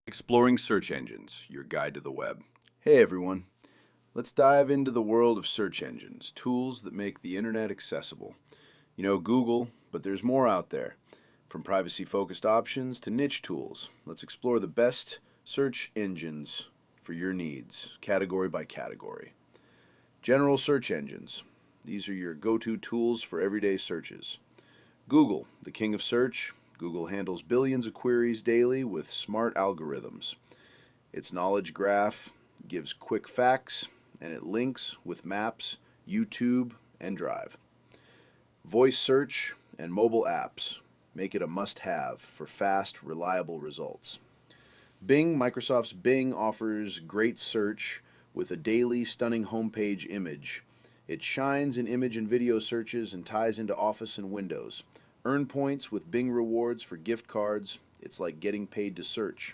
Exploring Search Engines, your guide to the web. Hey everyone, let's dive into the world of search engines, tools that make the internet accessible. You know Google, but there's more out there. From privacy-focused options to niche tools, let's explore the best search engines for your needs, category by category. General search engines. These are your go-to tools for everyday searches. Google, the king of search. Google handles billions of queries daily with smart algorithms. Its knowledge graph gives quick facts, and it links with Maps, YouTube, and Drive. Voice search and mobile apps make it a must-have for fast, reliable results. Bing, Microsoft's Bing offers great search with a daily stunning homepage image. It shines in image and video searches and ties into Office and Windows. Earn points with Bing rewards for gift cards. It's like getting paid to search.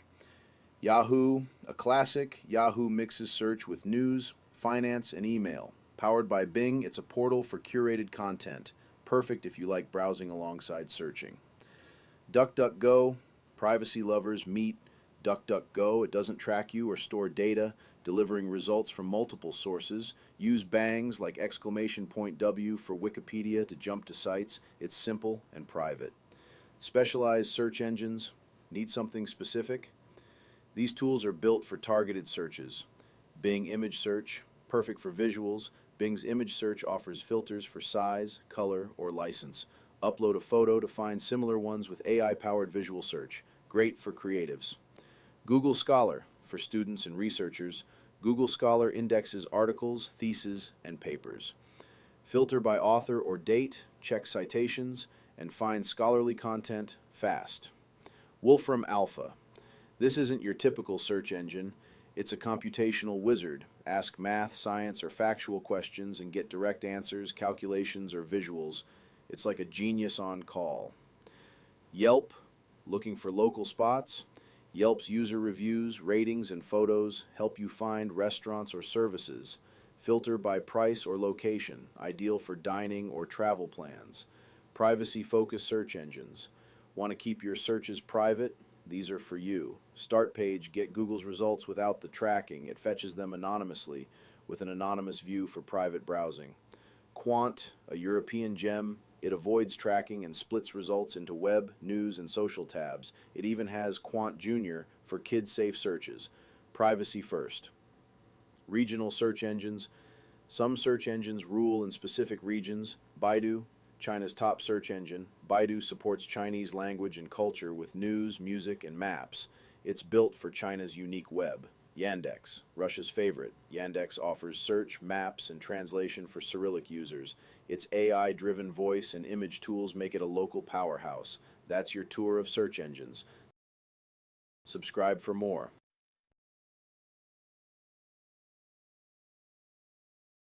Yahoo, a classic. Yahoo mixes search with news, finance, and email. Powered by Bing, it's a portal for curated content. Perfect if you like browsing alongside searching. DuckDuckGo, privacy lovers meet DuckDuckGo. It doesn't track you or store data, delivering results from multiple sources. Use bangs like !W for Wikipedia to jump to sites. It's simple and private. Specialized search engines. Need something specific? These tools are built for targeted searches. Bing Image Search, perfect for visuals. Bing's Image Search offers filters for size, color, or license. Upload a photo to find similar ones with AI-powered visual search. Great for creatives. Google Scholar, for students and researchers. Google Scholar indexes articles, theses, and papers. Filter by author or date, check citations, and find scholarly content fast. Wolfram Alpha. This isn't your typical search engine. It's a computational wizard. Ask math, science, or factual questions and get direct answers, calculations, or visuals. It's like a genius on call. Yelp, looking for local spots? Yelp's user reviews, ratings, and photos help you find restaurants or services. Filter by price or location, ideal for dining or travel plans. Privacy-focused search engines. Want to keep your searches private? These are for you. Start page, get Google's results without the tracking. It fetches them anonymously with an anonymous view for private browsing. Quant, a European gem. It avoids tracking and splits results into web, news, and social tabs. It even has Quant Junior for kid-safe searches. Privacy first. Regional search engines. Some search engines rule in specific regions. Baidu, China's top search engine. Baidu supports Chinese language and culture with news, music, and maps. It's built for China's unique web. Yandex, Russia's favorite. Yandex offers search, maps, and translation for Cyrillic users. Its AI-driven voice and image tools make it a local powerhouse. That's your tour of search engines. Subscribe for more.